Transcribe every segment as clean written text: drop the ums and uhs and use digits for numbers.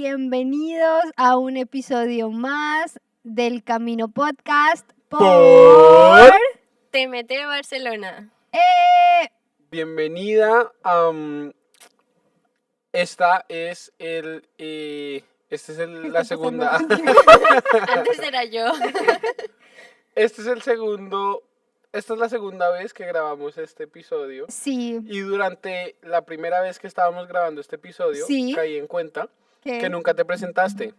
Bienvenidos a un episodio más del Camino Podcast Por TMT Barcelona. bienvenida a esta es la segunda. Antes era yo. Esta es la segunda vez que grabamos este episodio. Sí. Y durante la primera vez que estábamos grabando este episodio, Sí. caí en cuenta ¿Qué? que nunca te presentaste.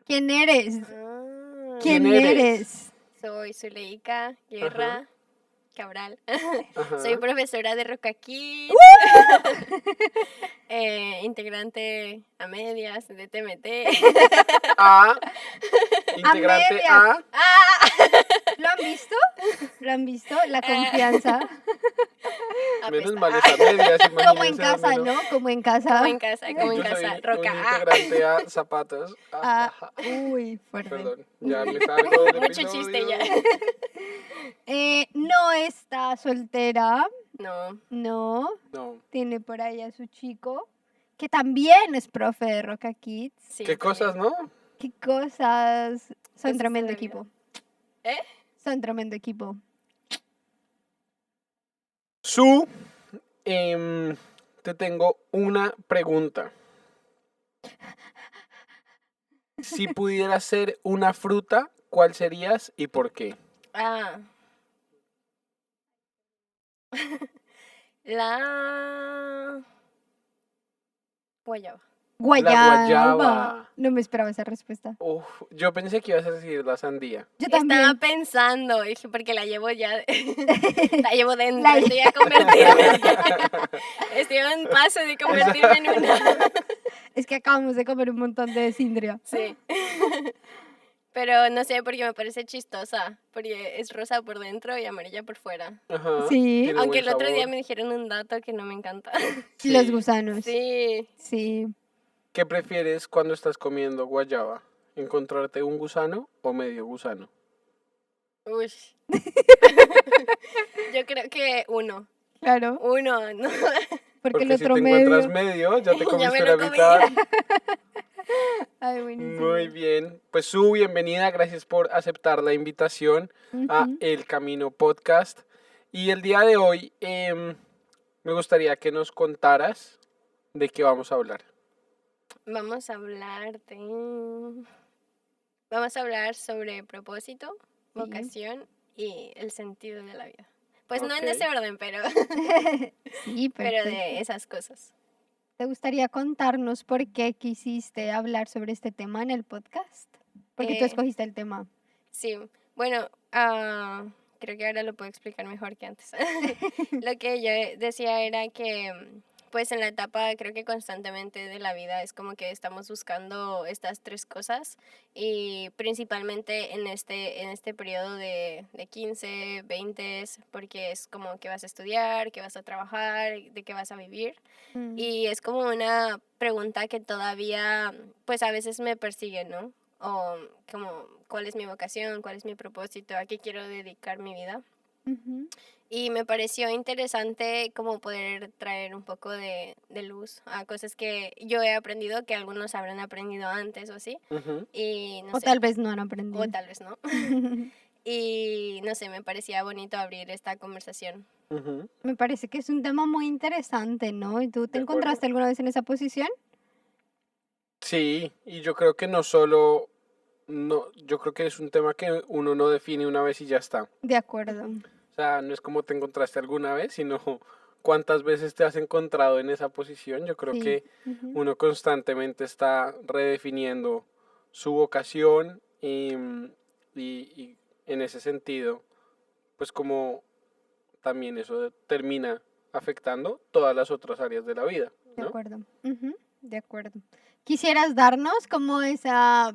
¿Quién eres? ¿Quién ¿Quién eres? Soy Zuleika Guerra Cabral. Ajá. Soy profesora de Roca Kids. Integrante a medias de TMT. Integrante medias. A. ¿Lo han visto? ¿Lo han visto? La confianza. Menos Apesta. mal esa medias, Como en imagínense casa, dónde ¿no? Como en casa. Como en casa, como en Yo casa. soy Roca un A. integrante a zapatos. Uy, fuerte. Perdón, ya me salgo del Mucho episodio. chiste ya. No está soltera. No. No. No. Tiene por ahí a su chico, que también es profe de Roca Kids. Sí, ¿Qué cosas, también. no? Qué cosas. Son Cosas tremendo de la vida. equipo. ¿Eh? Son tremendo equipo. Te tengo una pregunta. Si pudieras ser una fruta, ¿cuál serías y por qué? La guayaba. guayaba. No me esperaba esa respuesta. Uf, yo pensé que ibas a decir la sandía. Yo Estaba también. pensando, dije, porque la llevo ya, la llevo dentro, La- estoy a convertirme. Estoy a un paso de convertirme en una. Es que acabamos de comer un montón de sindria. Sí. Pero no sé, porque me parece chistosa, porque es rosa por dentro y amarilla por fuera. Ajá, Sí. tiene Aunque buen el otro día sabor. me dijeron un dato que no me encanta. Sí. Los gusanos. Sí. Sí. ¿Qué prefieres cuando estás comiendo guayaba? ¿Encontrarte un gusano o medio gusano? Uy. Yo creo que uno, Claro. ¿no? Porque el si otro te medio. encuentras medio, ya te Ya comiste me la lo comí. mitad. Ay, buenísimo. Muy bien. Pues bienvenida, gracias por aceptar la invitación a Ujú. El Camino Podcast. Y el día de hoy me gustaría que nos contaras de qué vamos a hablar. Vamos a hablar sobre propósito, Sí. vocación y el sentido de la vida. Pues no en Ok. ese orden, pero, Sí, pero perfecto. de esas cosas. ¿Te gustaría contarnos por qué quisiste hablar sobre este tema en el podcast? Porque tú Eh, escogiste el tema. Sí, bueno, creo que ahora lo puedo explicar mejor que antes. Lo que yo decía era que, pues en la etapa, creo que constantemente de la vida es como que estamos buscando estas tres cosas y principalmente en este periodo de 15, 20, porque es como que vas a estudiar, que vas a trabajar, de qué vas a vivir. Mm. Y es como una pregunta que todavía, pues a veces me persigue, ¿no? O como, ¿cuál es mi vocación? ¿Cuál es mi propósito? ¿A qué quiero dedicar mi vida? Ujú. Y me pareció interesante como poder traer un poco de luz a cosas que yo he aprendido, que algunos habrán aprendido antes o así. Ujú. Y no O sé, tal vez no han aprendido. o tal vez no. Y no sé, me parecía bonito abrir esta conversación. Ujú. Me parece que es un tema muy interesante, ¿no? ¿Y tú te De acuerdo. encontraste alguna vez en esa posición? Sí, y yo creo que no solo, no, yo creo que es un tema que uno no define una vez y ya está. De acuerdo. O sea, no es como te encontraste alguna vez, sino cuántas veces te has encontrado en esa posición. Yo creo Sí. que Ujú. uno constantemente está redefiniendo su vocación y en ese sentido, pues como también eso termina afectando todas las otras áreas de la vida, De ¿no? acuerdo. Ujú. De acuerdo. ¿Quisieras darnos como esa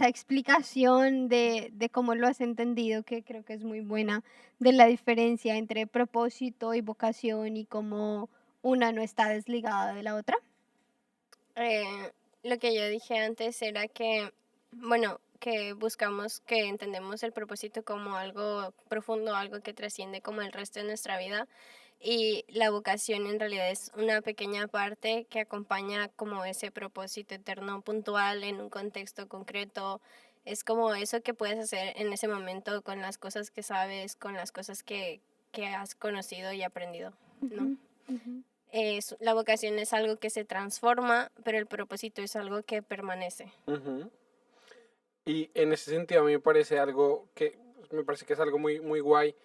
explicación de cómo lo has entendido, que creo que es muy buena, de la diferencia entre propósito y vocación y cómo una no está desligada de la otra? Lo que yo dije antes era que, bueno, que entendemos el propósito como algo profundo, algo que trasciende como el resto de nuestra vida, y la vocación en realidad es una pequeña parte que acompaña como ese propósito eterno puntual en un contexto concreto. Es como eso que puedes hacer en ese momento con las cosas que sabes, con las cosas que has conocido y aprendido, ¿no? Ujú, ujú. La vocación es algo que se transforma, pero el propósito es algo que permanece. Ujú. Y en ese sentido a mí me parece algo que, me parece que es algo muy, muy guay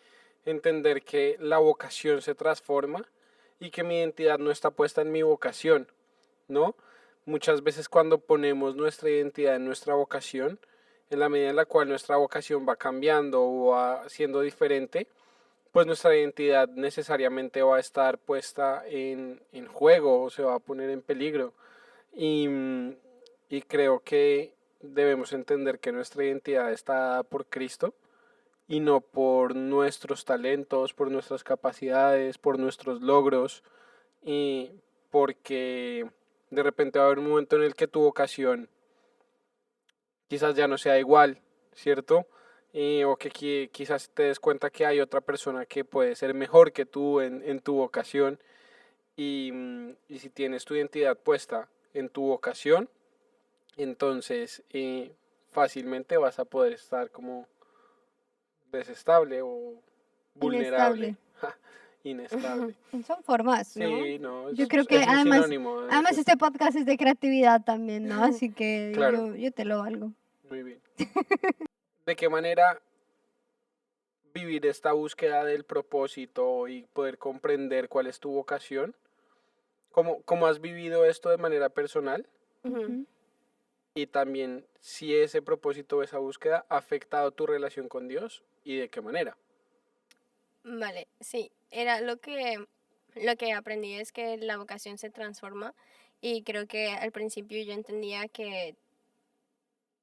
entender que la vocación se transforma y que mi identidad no está puesta en mi vocación, ¿no? Muchas veces cuando ponemos nuestra identidad en nuestra vocación, en la medida en la cual nuestra vocación va cambiando o va siendo diferente, pues nuestra identidad necesariamente va a estar puesta en juego o se va a poner en peligro. Y, y creo que debemos entender que nuestra identidad está dada por Cristo y no por nuestros talentos, por nuestras capacidades, por nuestros logros, y porque de repente va a haber un momento en el que tu vocación quizás ya no sea igual, ¿cierto? O que quizás te des cuenta que hay otra persona que puede ser mejor que tú en tu vocación y si tienes tu identidad puesta en tu vocación, entonces fácilmente vas a poder estar como desestable o vulnerable, Inestable. inestable. Son formas, ¿no? Sí, no, Yo creo que es un sinónimo. además este podcast es de creatividad también, ¿no? Así que Claro, yo te lo valgo. muy bien. ¿De qué manera vivir esta búsqueda del propósito y poder comprender cuál es tu vocación? ¿Cómo has vivido esto de manera personal? Ujú. Ujú. Y también si ese propósito o esa búsqueda ha afectado tu relación con Dios y de qué manera. Vale, sí, era lo que aprendí es que la vocación se transforma y creo que al principio yo entendía que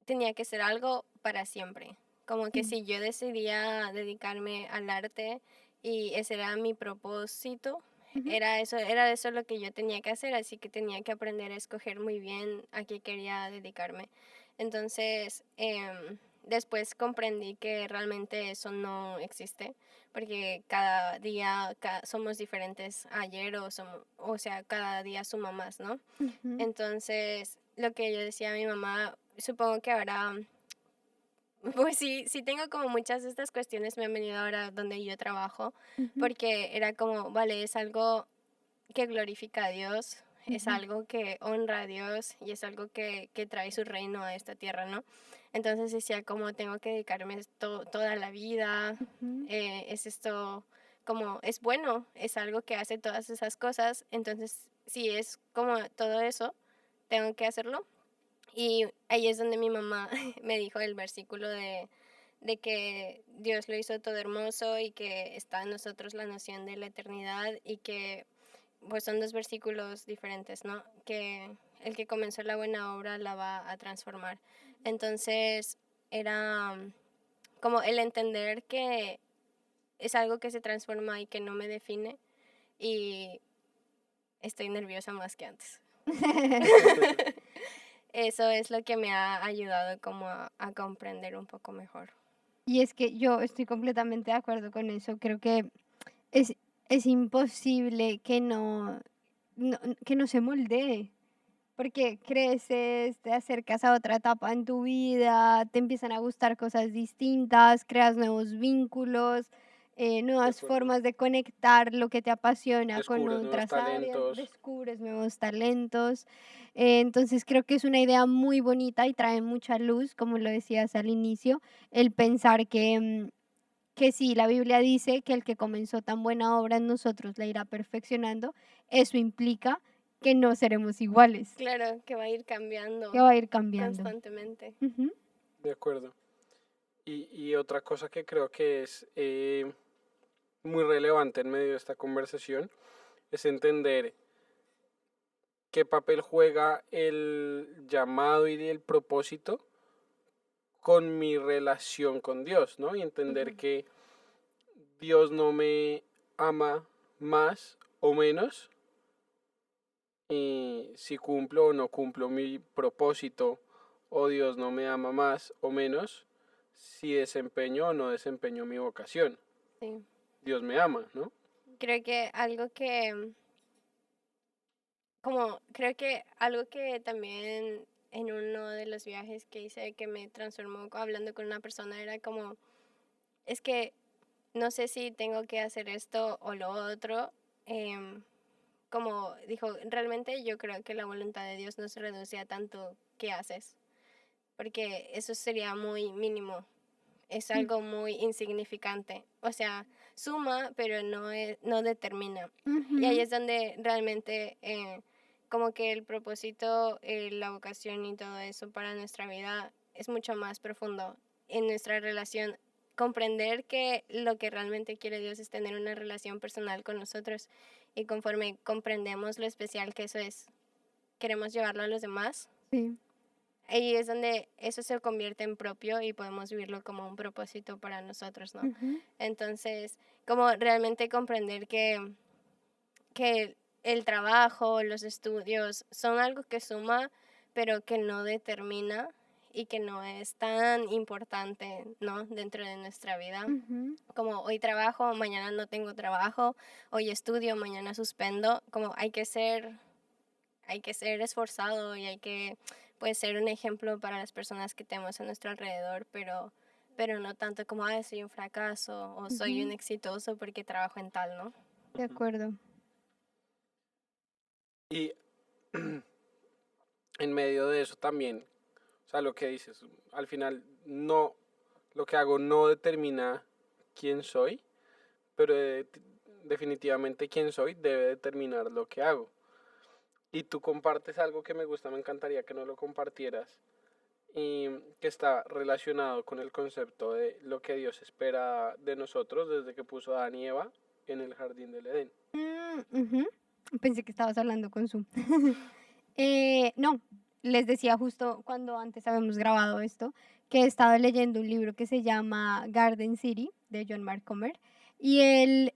tenía que ser algo para siempre. Como que Mm, si yo decidía dedicarme al arte y ese era mi propósito, ujú. era eso lo que yo tenía que hacer, así que tenía que aprender a escoger muy bien a qué quería dedicarme. Entonces, después comprendí que realmente eso no existe, porque cada día somos diferentes ayer o sea, cada día suma más, ¿no? Ujú, Entonces, lo que yo decía a mi mamá, supongo que ahora, pues sí, sí tengo como muchas de estas cuestiones me han venido ahora donde yo trabajo, ujú, porque era como, vale, es algo que glorifica a Dios, es ujú, algo que honra a Dios y es algo que trae su reino a esta tierra, ¿no? Entonces decía, como tengo que dedicarme esto toda la vida, ujú. es esto, como es bueno, es algo que hace todas esas cosas, entonces si es como todo eso, tengo que hacerlo. Y ahí es donde mi mamá me dijo el versículo de que Dios lo hizo todo hermoso y que está en nosotros la noción de la eternidad y que pues son dos versículos diferentes, ¿no? Que el que comenzó la buena obra la va a transformar. Entonces era como el entender que es algo que se transforma y que no me define y estoy nerviosa más que antes. Eso es lo que me ha ayudado como a comprender un poco mejor. Y es que yo estoy completamente de acuerdo con eso. Creo que es, es imposible que no se moldee. Porque creces, te acercas a otra etapa en tu vida, te empiezan a gustar cosas distintas, creas nuevos vínculos, De nuevas acuerdo. formas de conectar lo que te apasiona con Descubres nuevos otras áreas, talentos. descubres nuevos talentos. Entonces creo que es una idea muy bonita y trae mucha luz, como lo decías al inicio, el pensar que sí, la Biblia dice que el que comenzó tan buena obra en nosotros la irá perfeccionando. Eso implica que no seremos iguales, Claro, que va a ir que cambiando va a ir cambiando. constantemente. Ujú, De acuerdo. Y otra cosa que creo que es muy relevante en medio de esta conversación es entender qué papel juega el llamado y el propósito con mi relación con Dios, ¿no? Y entender Ujú. que Dios no me ama más o menos y si cumplo o no cumplo mi propósito, o Dios no me ama más o menos si desempeño o no desempeño mi vocación. Sí. Dios me ama, ¿no? Creo que creo que algo que también en uno de los viajes que hice que me transformó hablando con una persona era como, es que no sé si tengo que hacer esto o lo otro. em, Como dijo, realmente yo creo que la voluntad de Dios no se reduce a tanto que haces, porque eso sería muy mínimo, es Mm, algo muy insignificante, o sea, suma, pero no determina. Y ahí ujú, es donde realmente como que el propósito, la vocación y todo eso para nuestra vida es mucho más profundo en nuestra relación. Comprender que lo que realmente quiere Dios es tener una relación personal con nosotros y conforme comprendemos lo especial que eso es, queremos llevarlo a los demás. sí. Ahí es donde eso se convierte en propio y podemos vivirlo como un propósito para nosotros, ¿no? Ujú, Entonces, como realmente comprender que el trabajo, los estudios son algo que suma, pero que no determina y que no es tan importante, ¿no? Dentro de nuestra vida. ujú, Como hoy trabajo, mañana no tengo trabajo, hoy estudio, mañana suspendo. Como hay que ser esforzado y hay que pues ser un ejemplo para las personas que tenemos a nuestro alrededor, pero no tanto como, ay, soy un fracaso o soy un ujú, exitoso porque trabajo en tal, ¿no? de acuerdo. Y en medio de eso también, o sea, lo que dices, al final no, lo que hago no determina quién soy, pero definitivamente quién soy debe determinar lo que hago. Y tú compartes algo que me gusta, me encantaría que no lo compartieras, y que está relacionado con el concepto de lo que Dios espera de nosotros desde que puso a Adán y Eva en el jardín del Edén. Ujú. Pensé que estabas hablando con Zoom. No, les decía justo cuando antes habíamos grabado esto, que he estado leyendo un libro que se llama Garden City de John Mark Comer y él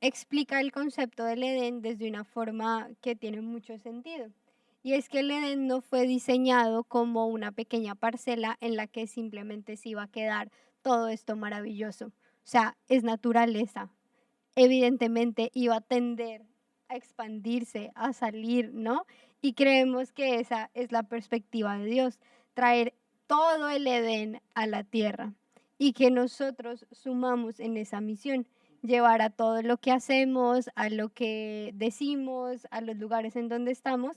explica el concepto del Edén desde una forma que tiene mucho sentido. Y es que el Edén no fue diseñado como una pequeña parcela en la que simplemente se iba a quedar todo esto maravilloso. O sea, es naturaleza, evidentemente iba a tender a expandirse, a salir, ¿no? Y creemos que esa es la perspectiva de Dios, traer todo el Edén a la tierra y que nosotros sumamos en esa misión, llevar a todo lo que hacemos, a lo que decimos, a los lugares en donde estamos,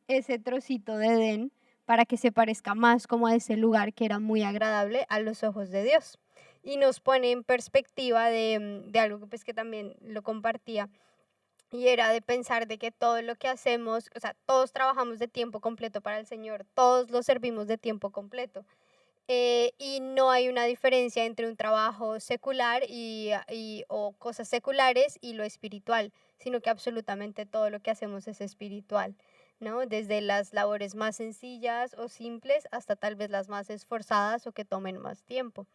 ese trocito de Edén para que se parezca más como a ese lugar que era muy agradable a los ojos de Dios y nos pone en perspectiva de algo que, pues, que también lo compartía, y era de pensar de que todo lo que hacemos, o sea, todos trabajamos de tiempo completo para el Señor, todos lo servimos de tiempo completo. Y no hay una diferencia entre un trabajo secular o cosas seculares y lo espiritual, sino que absolutamente todo lo que hacemos es espiritual, ¿no? Desde las labores más sencillas o simples hasta tal vez las más esforzadas o que tomen más tiempo.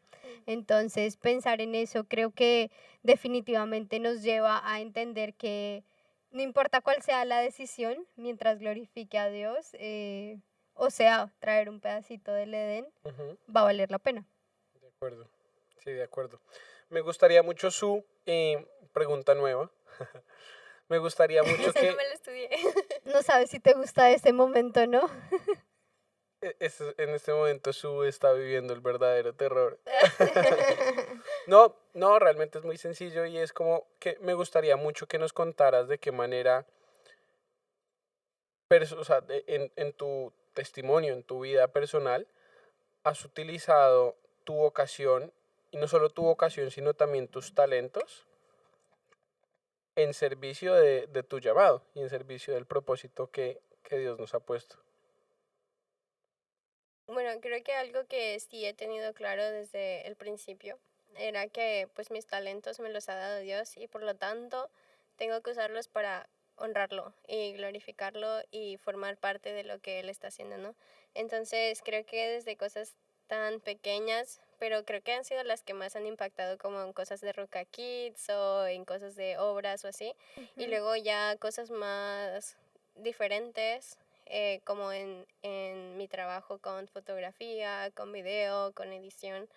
Entonces, pensar en eso creo que definitivamente nos lleva a entender que no importa cuál sea la decisión, mientras glorifique a Dios, o sea, traer un pedacito del Edén, Ujú, va a valer la pena. de acuerdo, sí, de acuerdo. Me gustaría mucho su pregunta nueva. Me gustaría mucho Ese no que me lo estudié. No sabes si te gusta ese momento, ¿no? en este momento Su está viviendo el verdadero terror. No, no, realmente es muy sencillo y es como que me gustaría mucho que nos contaras de qué manera, o sea, en tu testimonio, en tu vida personal, has utilizado tu vocación, y no solo tu vocación, sino también tus talentos en servicio de tu llamado y en servicio del propósito que Dios nos ha puesto. Bueno, creo que algo que sí he tenido claro desde el principio era que pues mis talentos me los ha dado Dios y por lo tanto tengo que usarlos para honrarlo y glorificarlo y formar parte de lo que Él está haciendo, ¿no? Entonces creo que desde cosas tan pequeñas, pero creo que han sido las que más han impactado como en cosas de Roca Kids o en cosas de obras o así, y Ujú, luego ya cosas más diferentes como en mi trabajo con fotografía, con video, con edición,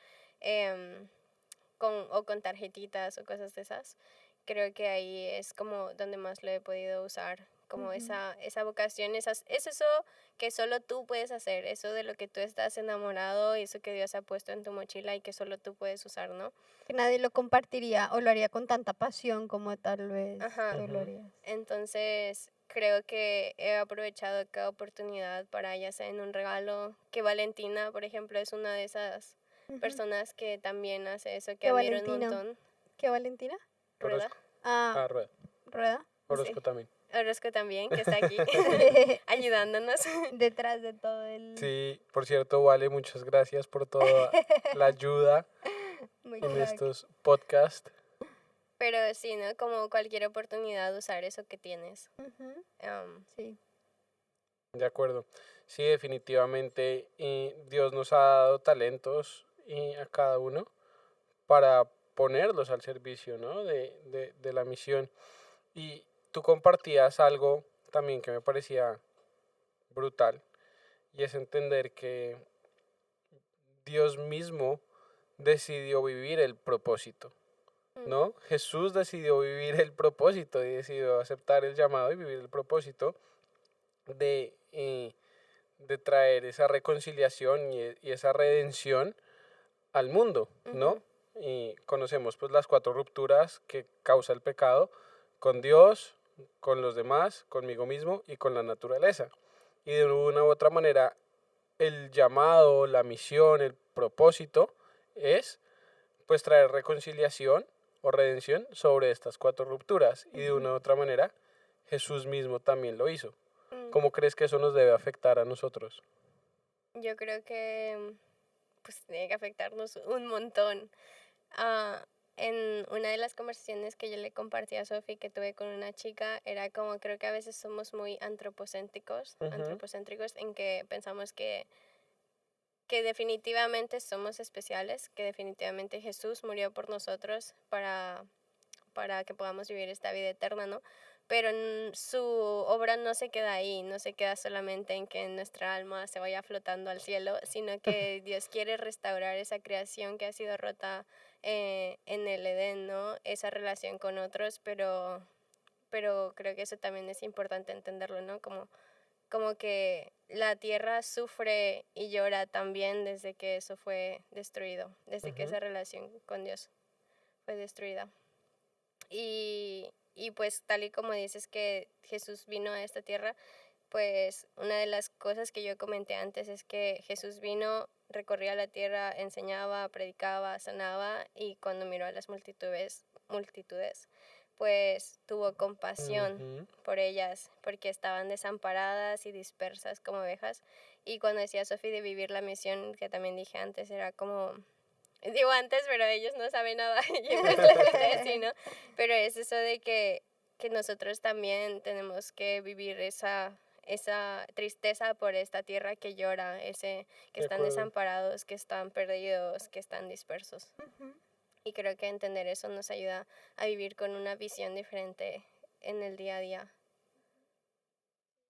o con tarjetitas o cosas de esas, creo que ahí es como donde más lo he podido usar, como Ujú. esa vocación, es eso que solo tú puedes hacer, eso de lo que tú estás enamorado y eso que Dios ha puesto en tu mochila y que solo tú puedes usar, ¿no? Que nadie lo compartiría o lo haría con tanta pasión como tal vez Ajá. tú lo Ujú. harías. Entonces, creo que he aprovechado cada oportunidad para, ya sea en un regalo, que Valentina, por ejemplo, es una de esas Ujú. personas que también hace eso, que ¿Qué admiro un Valentina? montón. ¿Qué Valentina? Rueda, Orozco. Ah, Rueda. Rueda. Orozco sí. también. Orozco también, que está aquí ayudándonos. Detrás de todo el... Sí, por cierto, Vale, muchas gracias por toda la ayuda Muy en crack. estos podcasts. Pero sí, ¿no? Como cualquier oportunidad, usar eso que tienes. Ujú, sí. De acuerdo. Sí, definitivamente Dios nos ha dado talentos a cada uno para ponerlos al servicio, ¿no? de la misión. Y tú compartías algo también que me parecía brutal, y es entender que Dios mismo decidió vivir el propósito, Mm, ¿no? Jesús decidió vivir el propósito y decidió aceptar el llamado y vivir el propósito de traer esa reconciliación y esa redención al mundo, ¿no? ujú, Y conocemos pues las 4 rupturas que causa el pecado con Dios, con los demás, conmigo mismo y con la naturaleza. Y de una u otra manera el llamado, la misión, el propósito es pues traer reconciliación o redención sobre estas 4 rupturas. Y de una u Ujú. otra manera Jesús mismo también lo hizo. mm. ¿Cómo crees que eso nos debe afectar a nosotros? Yo creo que pues tiene que afectarnos un montón. Ah, en una de las conversaciones que yo le compartí a Sophie que tuve con una chica, era como creo que a veces somos muy Ujú. antropocéntricos en que pensamos que definitivamente somos especiales, que definitivamente Jesús murió por nosotros para que podamos vivir esta vida eterna, ¿no? Pero su obra no se queda ahí, no se queda solamente en que nuestra alma se vaya flotando al cielo, sino que Dios quiere restaurar esa creación que ha sido rota en el Edén, ¿no? Esa relación con otros, pero creo que eso también es importante entenderlo, ¿no? Como que la tierra sufre y llora también desde que eso fue destruido, desde que Ujú. esa relación con Dios fue destruida. Y pues tal y como dices que Jesús vino a esta tierra, pues una de las cosas que yo comenté antes es que Jesús vino, recorría la tierra, enseñaba, predicaba, sanaba y cuando miró a las multitudes, pues tuvo compasión Ujú. por ellas porque estaban desamparadas y dispersas como ovejas. Y cuando decía Sofi de vivir la misión, que también dije antes, era como digo antes, pero ellos no saben nada, yo pues les estoy así, ¿no? Pero es eso de que nosotros también tenemos que vivir esa tristeza por esta tierra que llora, que De están acuerdo. desamparados, que están perdidos, que están dispersos. Ujú. Y creo que entender eso nos ayuda a vivir con una visión diferente en el día a día.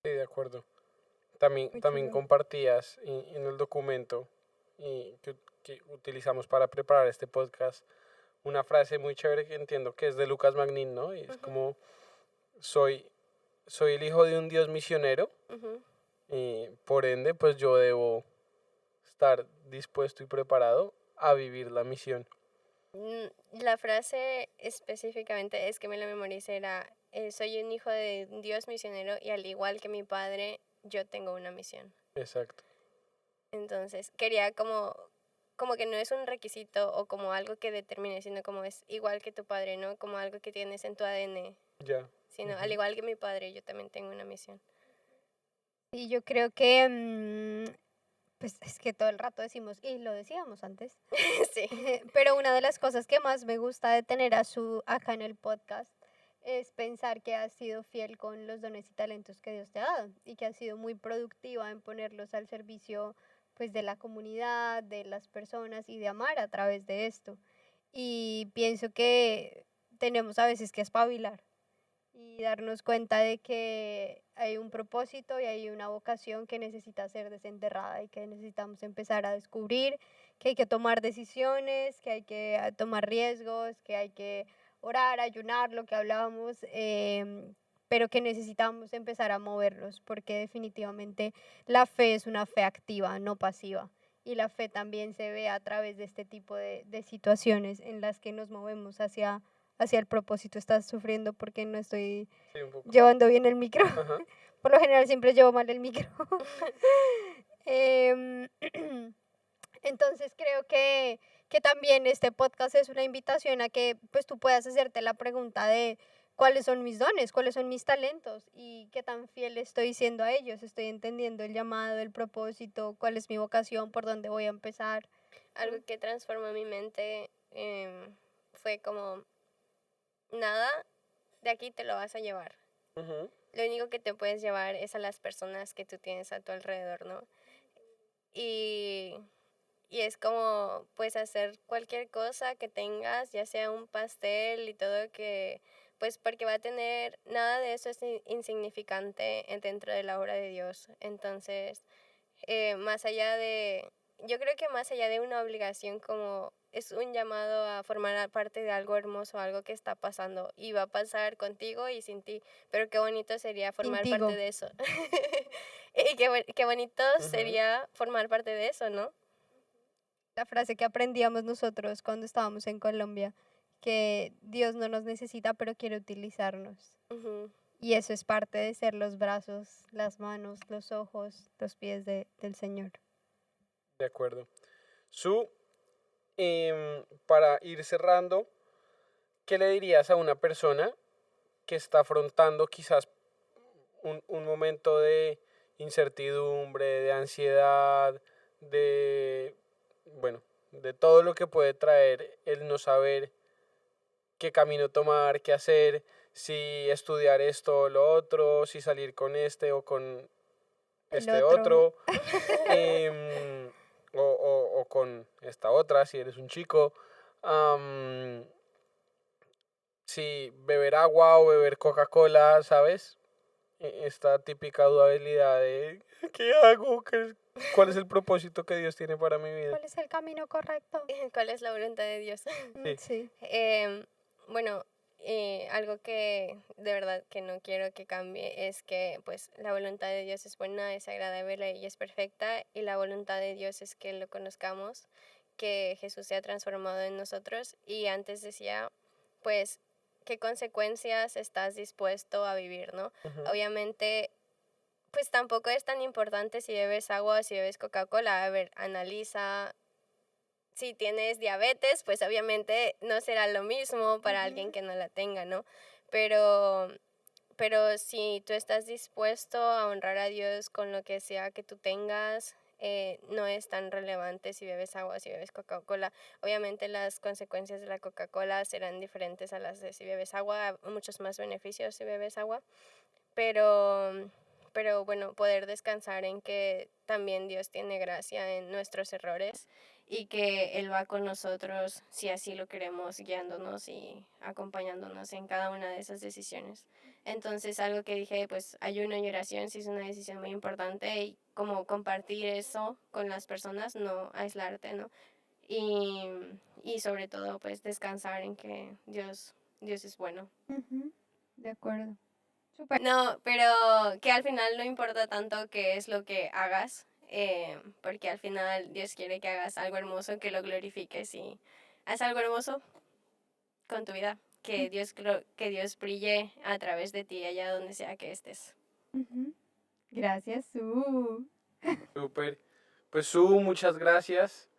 Sí, de acuerdo. También Muchísimo. compartías en el documento que utilizamos para preparar este podcast una frase muy chévere que entiendo que es de Lucas Magnin, ¿no? Y es Ujú, como, soy, soy el hijo de un Dios misionero ujú. y por ende pues yo debo estar dispuesto y preparado a vivir la misión. La frase específicamente es que me la memoricé, era, soy un hijo de Dios misionero y al igual que mi padre, yo tengo una misión. Exacto. Entonces, quería como que no es un requisito o como algo que determine, sino como es igual que tu padre, ¿no? Como algo que tienes en tu ADN, Ya. sino al Ujú. igual que mi padre, yo también tengo una misión. Y yo creo que, pues es que todo el rato decimos, y lo decíamos antes, Sí. pero una de las cosas que más me gusta de tener a su acá en el podcast es pensar que has sido fiel con los dones y talentos que Dios te ha dado y que has sido muy productiva en ponerlos al servicio pues de la comunidad, de las personas y de amar a través de esto. Y pienso que tenemos a veces que espabilar y darnos cuenta de que hay un propósito y hay una vocación que necesita ser desenterrada y que necesitamos empezar a descubrir, que hay que tomar decisiones, que hay que tomar riesgos, que hay que orar, ayunar, lo que hablábamos, pero que necesitamos empezar a movernos, porque definitivamente la fe es una fe activa, no pasiva. Y la fe también se ve a través de este tipo de situaciones en las que nos movemos hacia el propósito. Estás sufriendo porque no estoy Sí, un poco. llevando bien el micro. Ajá. Por lo general siempre llevo mal el micro. Em, Entonces creo que también este podcast es una invitación a que pues tú puedas hacerte la pregunta de cuáles son mis dones, cuáles son mis talentos y qué tan fiel estoy siendo a ellos. Estoy entendiendo el llamado, el propósito, cuál es mi vocación, por dónde voy a empezar. Algo que transformó mi mente fue como, nada de aquí te lo vas a llevar. Ujú. Lo único que te puedes llevar es a las personas que tú tienes a tu alrededor, ¿no? Y es como, pues, hacer cualquier cosa que tengas, ya sea un pastel y todo, que, pues, porque va a tener, nada de eso es insignificante dentro de la obra de Dios. Entonces, más allá de, yo creo que más allá de una obligación, como es un llamado a formar parte de algo hermoso, algo que está pasando y va a pasar contigo y sin ti, pero qué bonito sería formar Contigo. parte de eso. Y qué bonito Ujú. sería formar parte de eso, ¿no? La frase que aprendíamos nosotros cuando estábamos en Colombia, que Dios no nos necesita, pero quiere utilizarnos. Ujú. Y eso es parte de ser los brazos, las manos, los ojos, los pies del Señor. De acuerdo. Para ir cerrando, ¿qué le dirías a una persona que está afrontando quizás un momento de incertidumbre, de ansiedad, de, bueno, de todo lo que puede traer el no saber qué camino tomar, qué hacer, si estudiar esto o lo otro, si salir con este o con El este otro. otro, em, o con esta otra, si eres un chico? am, si beber agua o beber Coca-Cola, ¿sabes? Esta típica dualidad de ¿qué hago? ¿Cuál es el propósito que Dios tiene para mi vida? ¿Cuál es el camino correcto? ¿Cuál es la voluntad de Dios? Sí. Sí. Bueno, algo que de verdad que no quiero que cambie es que, pues, la voluntad de Dios es buena, es agradable y es perfecta, y la voluntad de Dios es que lo conozcamos, que Jesús sea transformado en nosotros. Y antes decía, pues, qué consecuencias estás dispuesto a vivir, ¿no? Ujú. Obviamente, pues tampoco es tan importante si bebes agua o si bebes Coca-Cola. A ver, analiza. Si tienes diabetes, pues obviamente no será lo mismo para alguien que no la tenga, ¿no? Pero, pero si tú estás dispuesto a honrar a Dios con lo que sea que tú tengas, no es tan relevante si bebes agua o si bebes Coca-Cola. Obviamente las consecuencias de la Coca-Cola serán diferentes a las de si bebes agua, muchos más beneficios si bebes agua, pero, pero bueno, poder descansar en que también Dios tiene gracia en nuestros errores y que Él va con nosotros si así lo queremos, guiándonos y acompañándonos en cada una de esas decisiones. Entonces, algo que dije, pues ayuno y oración sí es una decisión muy importante, y como compartir eso con las personas, no aislarte, ¿no? Y, y sobre todo, pues descansar en que Dios es bueno. De acuerdo. Súper. No, pero que al final no importa tanto qué es lo que hagas, porque al final Dios quiere que hagas algo hermoso, que lo glorifiques y haz algo hermoso con tu vida, que Dios brille a través de ti allá donde sea que estés. Gracias, Su. Súper. Pues Su, muchas gracias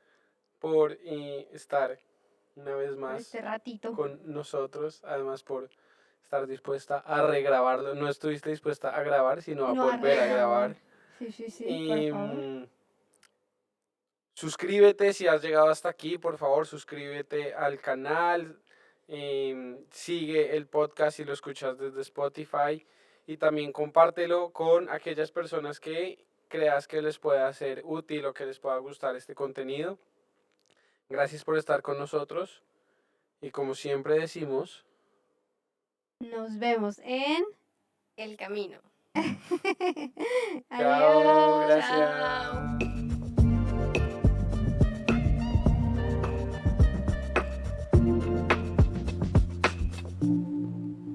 por estar una vez Por más este ratito. con nosotros, además por estar dispuesta a regrabarlo. No estuviste dispuesta a grabar, sino a No, a volver a regrabar. grabar. Sí, Y por favor. suscríbete si has llegado hasta aquí, por favor, suscríbete al canal. Sigue el podcast si lo escuchas desde Spotify. Y también compártelo con aquellas personas que creas que les pueda ser útil o que les pueda gustar este contenido. Gracias por estar con nosotros. Y como siempre decimos, Nos vemos en... El camino. chao, Adiós. gracias. Chao.